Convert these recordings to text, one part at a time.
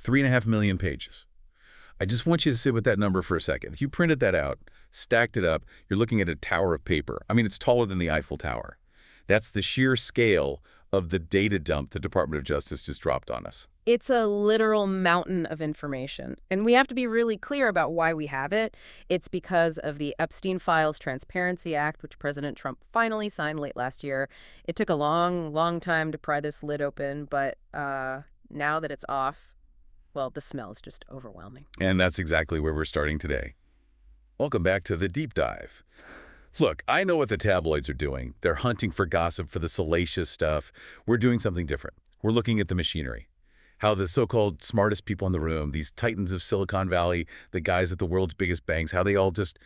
3.5 million pages. I just want you to sit with that number for a second. If you printed that out, stacked it up, you're looking at a tower of paper. I mean, it's taller than the Eiffel Tower. That's the sheer scale of the data dump the Department of Justice just dropped on us. It's a literal mountain of information, and we have to be really clear about why we have it. It's because of the Epstein Files Transparency Act, which President Trump finally signed late last year. It took a long, long time to pry this lid open, but now that it's off, well, the smell is just overwhelming. And that's exactly where we're starting today. Welcome back to The Deep Dive. Look, I know what the tabloids are doing. They're hunting for gossip, for the salacious stuff. We're doing something different. We're looking at the machinery. How the so-called smartest people in the room, these titans of Silicon Valley, the guys at the world's biggest banks, how they all just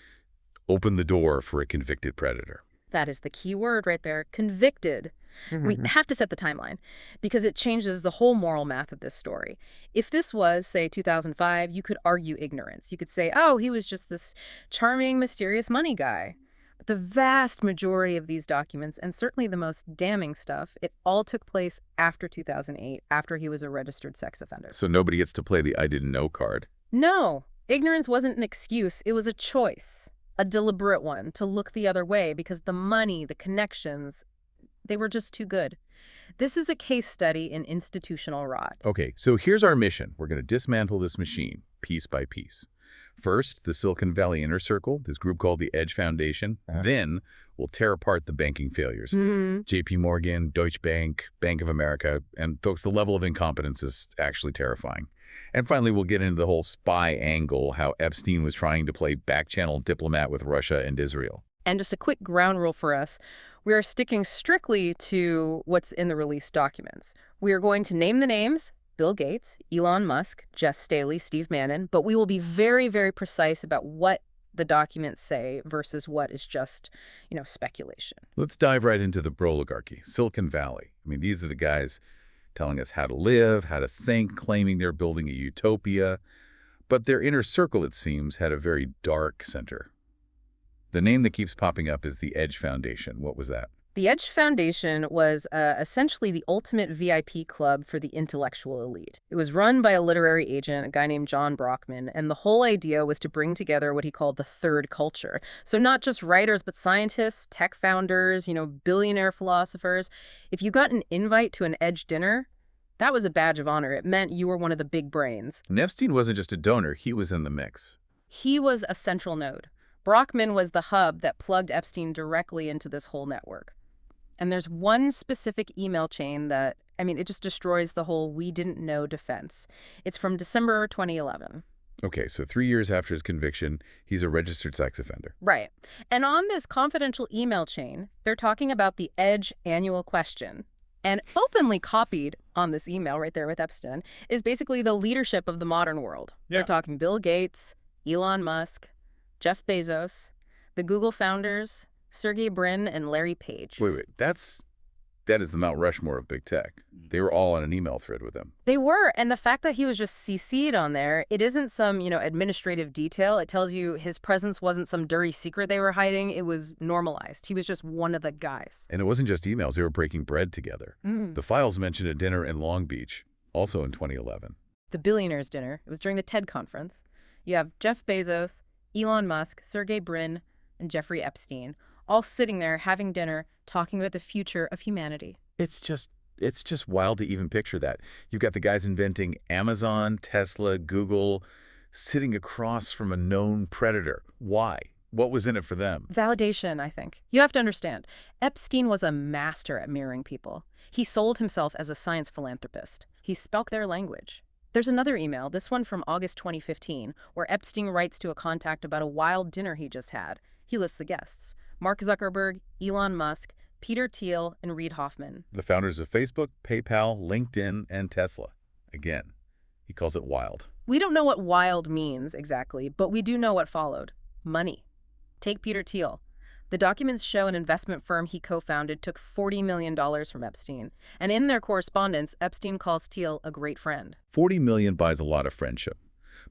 open the door for a convicted predator. That is the key word right there, convicted. We have to set the timeline because it changes the whole moral math of this story. If this was, say, 2005, you could argue ignorance. You could say, oh, he was just this charming, mysterious money guy. But the vast majority of these documents, and certainly the most damning stuff, it all took place after 2008, after he was a registered sex offender. So nobody gets to play the I didn't know card. No, ignorance wasn't an excuse. It was a choice, a deliberate one, to look the other way because the money, the connections, they were just too good. This is a case study in institutional rot. Okay, so here's our mission. We're going to dismantle this machine, piece by piece. First, the Silicon Valley Inner Circle, this group called the Edge Foundation. Then we'll tear apart the banking failures. JP Morgan, Deutsche Bank, Bank of America. And folks, the level of incompetence is actually terrifying. And finally, we'll get into the whole spy angle, how Epstein was trying to play back-channel diplomat with Russia and Israel. And just a quick ground rule for us. We are sticking strictly to what's in the released documents. We are going to name the names, Bill Gates, Elon Musk, Jess Staley, Steve Bannon, but we will be very, very precise about what the documents say versus what is just, speculation. Let's dive right into the Broligarchy, Silicon Valley. I mean, these are the guys telling us how to live, how to think, claiming they're building a utopia. But their inner circle, it seems, had a very dark center. The name that keeps popping up is the Edge Foundation. What was that? The Edge Foundation was essentially the ultimate VIP club for the intellectual elite. It was run by a literary agent, a guy named John Brockman, and the whole idea was to bring together what he called the third culture. So not just writers, but scientists, tech founders, billionaire philosophers. If you got an invite to an Edge dinner, that was a badge of honor. It meant you were one of the big brains. And Epstein wasn't just a donor, he was in the mix. He was a central node. Brockman was the hub that plugged Epstein directly into this whole network. And there's one specific email chain that, it just destroys the whole we didn't know defense. It's from December 2011. Okay, so 3 years after his conviction, he's a registered sex offender. Right. And on this confidential email chain, they're talking about the Edge annual question. And openly copied on this email right there with Epstein is basically the leadership of the modern world. Yeah. They're talking Bill Gates, Elon Musk, Jeff Bezos, the Google founders, Sergey Brin, and Larry Page. Wait. That is the Mount Rushmore of big tech. They were all on an email thread with him. They were, and the fact that he was just CC'd on there, it isn't some, administrative detail. It tells you his presence wasn't some dirty secret they were hiding. It was normalized. He was just one of the guys. And it wasn't just emails. They were breaking bread together. The files mentioned a dinner in Long Beach, also in 2011. The billionaires' dinner. It was during the TED conference. You have Jeff Bezos, Elon Musk, Sergey Brin, and Jeffrey Epstein, all sitting there having dinner, talking about the future of humanity. It's just wild to even picture that. You've got the guys inventing Amazon, Tesla, Google, sitting across from a known predator. Why? What was in it for them? Validation, I think. You have to understand, Epstein was a master at mirroring people. He sold himself as a science philanthropist. He spoke their language. There's another email, this one from August 2015, where Epstein writes to a contact about a wild dinner he just had. He lists the guests: Mark Zuckerberg, Elon Musk, Peter Thiel, and Reid Hoffman. The founders of Facebook, PayPal, LinkedIn, and Tesla. Again, he calls it wild. We don't know what wild means exactly, but we do know what followed. Money. Take Peter Thiel. The documents show an investment firm he co-founded took $40 million from Epstein. And in their correspondence, Epstein calls Thiel a great friend. $40 million buys a lot of friendship.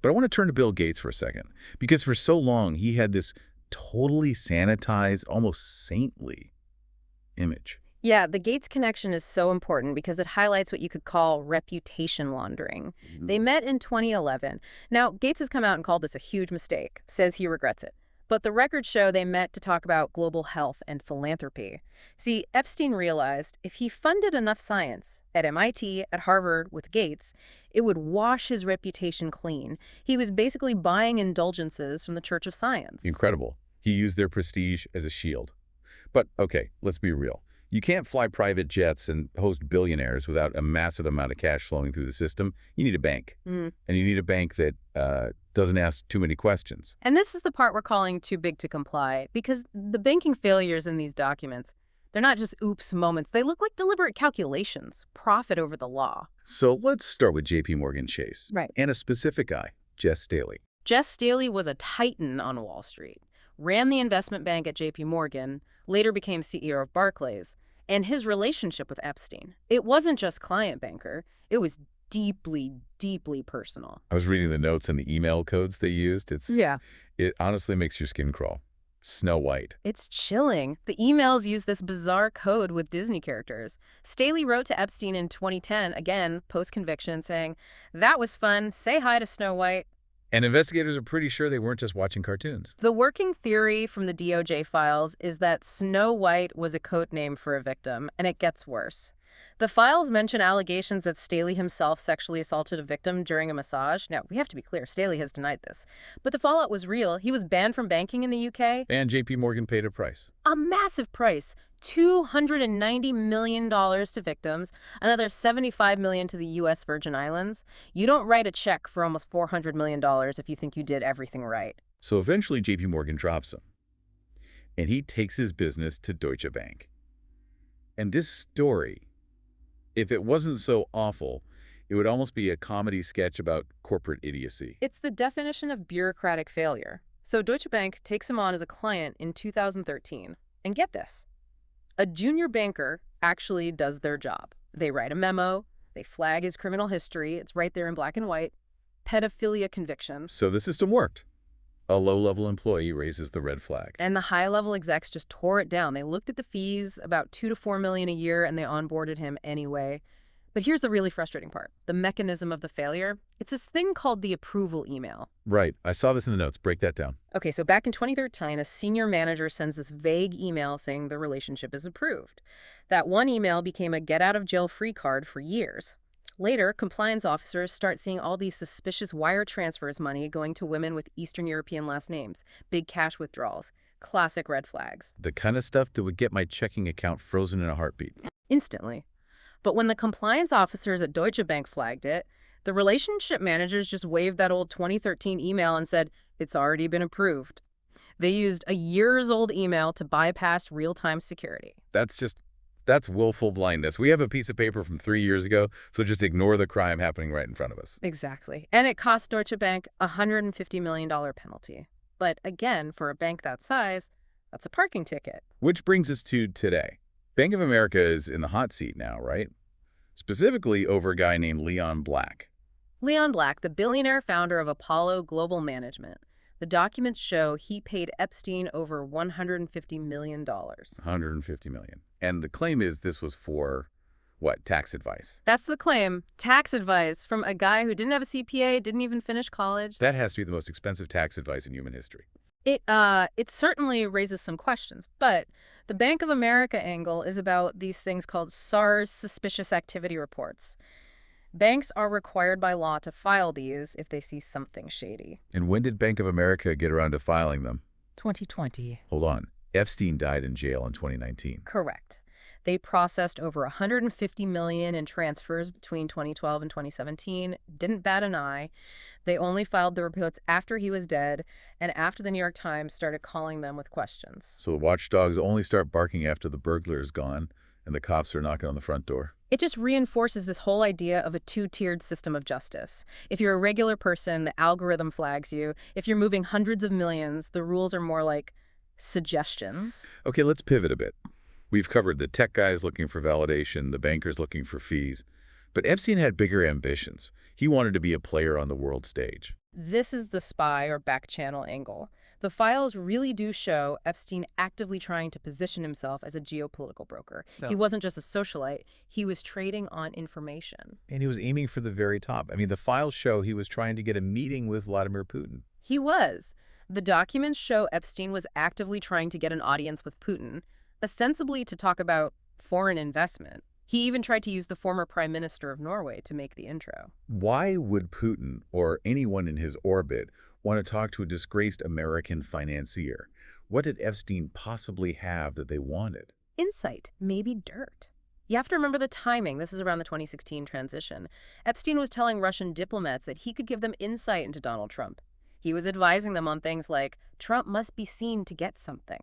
But I want to turn to Bill Gates for a second, because for so long he had this totally sanitized, almost saintly image. Yeah, the Gates connection is so important because it highlights what you could call reputation laundering. They met in 2011. Now, Gates has come out and called this a huge mistake, says he regrets it. But the records show they met to talk about global health and philanthropy. See, Epstein realized if he funded enough science at MIT, at Harvard, with Gates, it would wash his reputation clean. He was basically buying indulgences from the Church of Science. Incredible. He used their prestige as a shield. But, okay, let's be real. You can't fly private jets and host billionaires without a massive amount of cash flowing through the system. You need a bank. And you need a bank that doesn't ask too many questions. And this is the part we're calling too big to comply, because the banking failures in these documents, they're not just oops moments. They look like deliberate calculations, profit over the law. So let's start with JP Morgan Chase. Right. And a specific guy, Jess Staley. Jess Staley was a titan on Wall Street, ran the investment bank at JP Morgan, later became CEO of Barclays, and his relationship with Epstein. It wasn't just client banker. It was deeply, deeply personal. I was reading the notes and the email codes they used. It honestly makes your skin crawl. Snow White. It's chilling. The emails use this bizarre code with Disney characters. Staley wrote to Epstein in 2010, again, post-conviction, saying, "That was fun. Say hi to Snow White." And investigators are pretty sure they weren't just watching cartoons. The working theory from the DOJ files is that Snow White was a code name for a victim, and it gets worse. The files mention allegations that Staley himself sexually assaulted a victim during a massage. Now, we have to be clear, Staley has denied this. But the fallout was real. He was banned from banking in the UK. And JP Morgan paid a price. A massive price. $290 million to victims, another $75 million to the U.S. Virgin Islands. You don't write a check for almost $400 million if you think you did everything right. So eventually JP Morgan drops him. And he takes his business to Deutsche Bank. And this story, if it wasn't so awful, it would almost be a comedy sketch about corporate idiocy. It's the definition of bureaucratic failure. So Deutsche Bank takes him on as a client in 2013. And get this. A junior banker actually does their job. They write a memo, they flag his criminal history, it's right there in black and white, pedophilia conviction. So the system worked. A low-level employee raises the red flag. And the high-level execs just tore it down. They looked at the fees, about $2 to $4 million a year, and they onboarded him anyway. But here's the really frustrating part. The mechanism of the failure, it's this thing called the approval email. Right. I saw this in the notes. Break that down. Okay, so back in 2013, a senior manager sends this vague email saying the relationship is approved. That one email became a get-out-of-jail-free card for years. Later, compliance officers start seeing all these suspicious wire transfers money going to women with Eastern European last names, big cash withdrawals, classic red flags. The kind of stuff that would get my checking account frozen in a heartbeat. Instantly. But when the compliance officers at Deutsche Bank flagged it, the relationship managers just waved that old 2013 email and said, it's already been approved. They used a years-old email to bypass real-time security. That's willful blindness. We have a piece of paper from 3 years ago, so just ignore the crime happening right in front of us. Exactly. And it cost Deutsche Bank a $150 million penalty. But again, for a bank that size, that's a parking ticket. Which brings us to today. Bank of America is in the hot seat now, right? Specifically over a guy named Leon Black. Leon Black, the billionaire founder of Apollo Global Management. The documents show he paid Epstein over $150 million. $150 million. And the claim is this was for, what, tax advice? That's the claim. Tax advice from a guy who didn't have a CPA, didn't even finish college. That has to be the most expensive tax advice in human history. It certainly raises some questions, but the Bank of America angle is about these things called SARs, suspicious activity reports. Banks are required by law to file these if they see something shady. And when did Bank of America get around to filing them? 2020. Hold on. Epstein died in jail in 2019. Correct. They processed over $150 million in transfers between 2012 and 2017, didn't bat an eye. They only filed the reports after he was dead and after the New York Times started calling them with questions. So the watchdogs only start barking after the burglar is gone and the cops are knocking on the front door. It just reinforces this whole idea of a two-tiered system of justice. If you're a regular person, the algorithm flags you. If you're moving hundreds of millions, the rules are more like suggestions. Okay, let's pivot a bit. We've covered the tech guys looking for validation, the bankers looking for fees. But Epstein had bigger ambitions. He wanted to be a player on the world stage. This is the spy or back channel angle. The files really do show Epstein actively trying to position himself as a geopolitical broker. No. He wasn't just a socialite, he was trading on information. And he was aiming for the very top. I mean, the files show he was trying to get a meeting with Vladimir Putin. He was. The documents show Epstein was actively trying to get an audience with Putin, ostensibly to talk about foreign investment. He even tried to use the former prime minister of Norway to make the intro. Why would Putin or anyone in his orbit want to talk to a disgraced American financier? What did Epstein possibly have that they wanted? Insight, maybe dirt. You have to remember the timing. This is around the 2016 transition. Epstein was telling Russian diplomats that he could give them insight into Donald Trump. He was advising them on things like Trump must be seen to get something.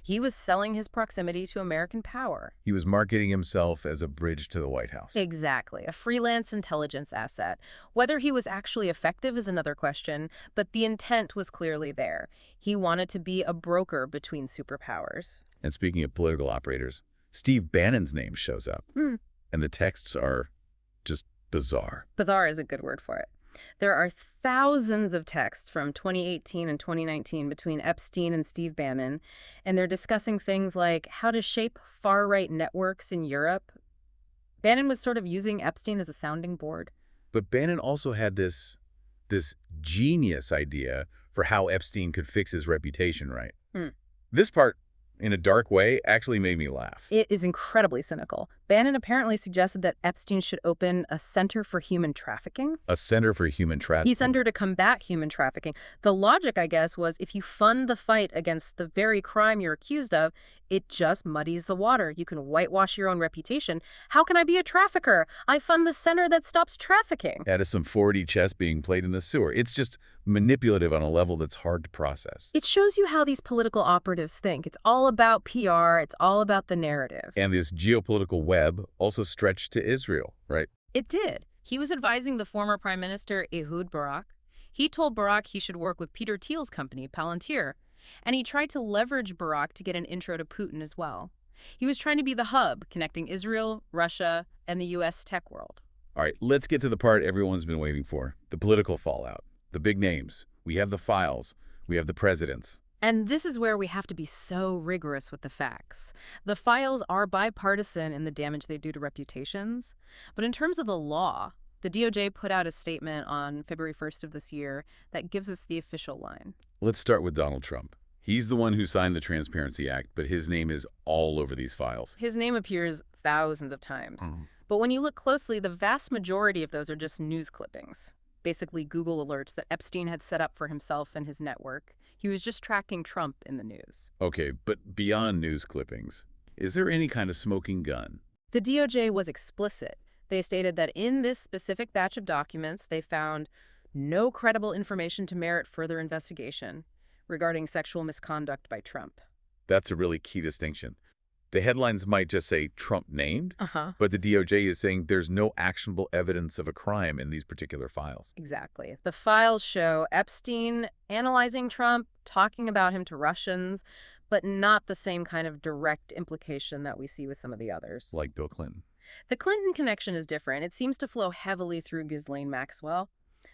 He was selling his proximity to American power. He was marketing himself as a bridge to the White House. Exactly, a freelance intelligence asset. Whether he was actually effective is another question, but the intent was clearly there. He wanted to be a broker between superpowers. And speaking of political operators, Steve Bannon's name shows up. And the texts are just bizarre. Bizarre is a good word for it. There are thousands of texts from 2018 and 2019 between Epstein and Steve Bannon, and they're discussing things like how to shape far-right networks in Europe. Bannon was sort of using Epstein as a sounding board. But Bannon also had this genius idea for how Epstein could fix his reputation, right? This part, in a dark way, actually made me laugh. It is incredibly cynical. Bannon apparently suggested that Epstein should open a center for human trafficking. A center for human trafficking. He sent her to combat human trafficking. The logic, I guess, was if you fund the fight against the very crime you're accused of, it just muddies the water. You can whitewash your own reputation. How can I be a trafficker? I fund the center that stops trafficking. That is some 4D chess being played in the sewer. It's just manipulative on a level that's hard to process. It shows you how these political operatives think. It's all about PR. It's all about the narrative. And this geopolitical web also stretched to Israel, right? It did. He was advising the former Prime Minister Ehud Barak. He told Barak he should work with Peter Thiel's company, Palantir, and he tried to leverage Barak to get an intro to Putin as well. He was trying to be the hub, connecting Israel, Russia, and the U.S. tech world. All right, let's get to the part everyone's been waiting for, the political fallout, the big names. We have the files. We have the presidents. And this is where we have to be so rigorous with the facts. The files are bipartisan in the damage they do to reputations. But in terms of the law, the DOJ put out a statement on February 1st of this year that gives us the official line. Let's start with Donald Trump. He's the one who signed the Transparency Act, but his name is all over these files. His name appears thousands of times. But when you look closely, the vast majority of those are just news clippings. Basically Google alerts that Epstein had set up for himself and his network. He was just tracking Trump in the news. Okay, but beyond news clippings, is there any kind of smoking gun? The DOJ was explicit. They stated that in this specific batch of documents, they found no credible information to merit further investigation regarding sexual misconduct by Trump. That's a really key distinction. The headlines might just say Trump named, but the DOJ is saying there's no actionable evidence of a crime in these particular files. Exactly. The files show Epstein analyzing Trump, talking about him to Russians, but not the same kind of direct implication that we see with some of the others. Like Bill Clinton. The Clinton connection is different. It seems to flow heavily through Ghislaine Maxwell.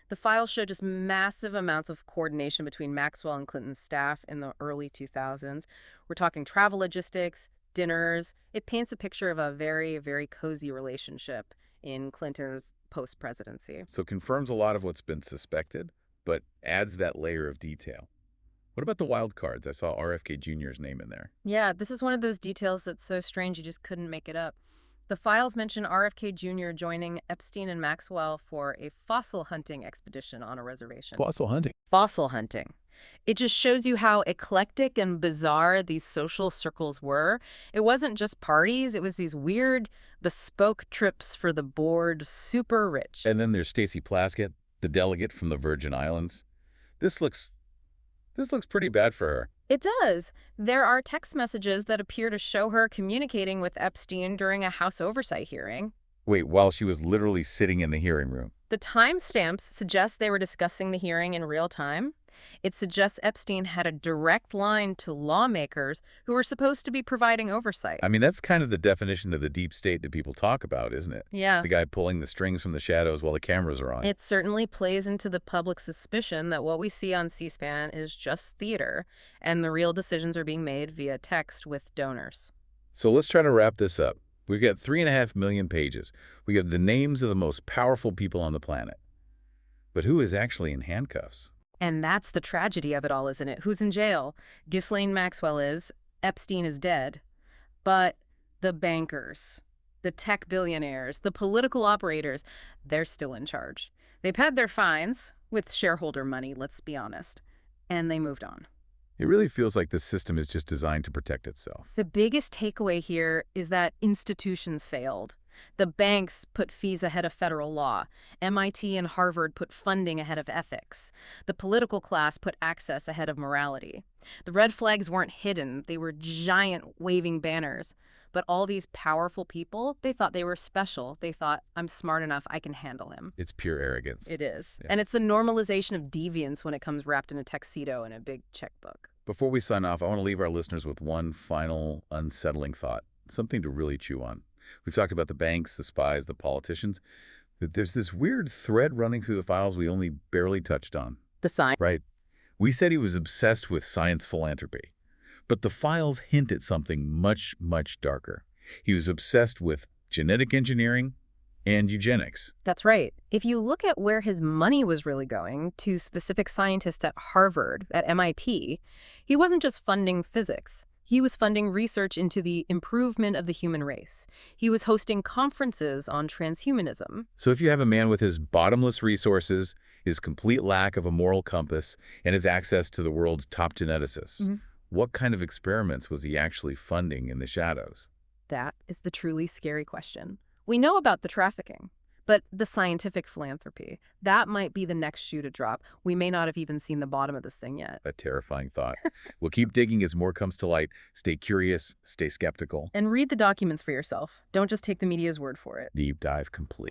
The files show just massive amounts of coordination between Maxwell and Clinton's staff in the early 2000s. We're talking travel logistics, dinners. It paints a picture of a very, very cozy relationship in Clinton's post-presidency. So confirms a lot of what's been suspected, but adds that layer of detail. What about the wild cards? I saw RFK Jr.'s name in there. Yeah, this is one of those details that's so strange you just couldn't make it up. The files mention RFK Jr. joining Epstein and Maxwell for a fossil hunting expedition on a reservation. Fossil hunting. Fossil hunting. It just shows you how eclectic and bizarre these social circles were. It wasn't just parties. It was these weird, bespoke trips for the bored, super rich. And then there's Stacey Plaskett, the delegate from the Virgin Islands. This looks pretty bad for her. It does. There are text messages that appear to show her communicating with Epstein during a House oversight hearing. Wait, while she was literally sitting in the hearing room. The timestamps suggest they were discussing the hearing in real time. It suggests Epstein had a direct line to lawmakers who were supposed to be providing oversight. I mean, that's kind of the definition of the deep state that people talk about, isn't it? Yeah. The guy pulling the strings from the shadows while the cameras are on. It certainly plays into the public suspicion that what we see on C-SPAN is just theater, and the real decisions are being made via text with donors. So let's try to wrap this up. We've got 3.5 million pages. We have the names of the most powerful people on the planet. But who is actually in handcuffs? And that's the tragedy of it all, isn't it? Who's in jail? Ghislaine Maxwell is. Epstein is dead. But the bankers, the tech billionaires, the political operators, they're still in charge. They paid their fines with shareholder money, let's be honest, and they moved on. It really feels like this system is just designed to protect itself. The biggest takeaway here is that institutions failed. The banks put fees ahead of federal law. MIT and Harvard put funding ahead of ethics. The political class put access ahead of morality. The red flags weren't hidden. They were giant waving banners. But all these powerful people, they thought they were special. They thought, I'm smart enough, I can handle him. It's pure arrogance. It is. Yeah. And it's the normalization of deviance when it comes wrapped in a tuxedo and a big checkbook. Before we sign off, I want to leave our listeners with one final unsettling thought, something to really chew on. We've talked about the banks, the spies, the politicians. But there's this weird thread running through the files we only barely touched on. The sign. Right. We said he was obsessed with science philanthropy. But the files hint at something much, much darker. He was obsessed with genetic engineering and eugenics. That's right. If you look at where his money was really going, to specific scientists at Harvard, at MIT, he wasn't just funding physics. He was funding research into the improvement of the human race. He was hosting conferences on transhumanism. So if you have a man with his bottomless resources, his complete lack of a moral compass, and his access to the world's top geneticists, what kind of experiments was he actually funding in the shadows? That is the truly scary question. We know about the trafficking, but the scientific philanthropy, that might be the next shoe to drop. We may not have even seen the bottom of this thing yet. A terrifying thought. We'll keep digging as more comes to light. Stay curious, stay skeptical. And read the documents for yourself. Don't just take the media's word for it. Deep dive complete.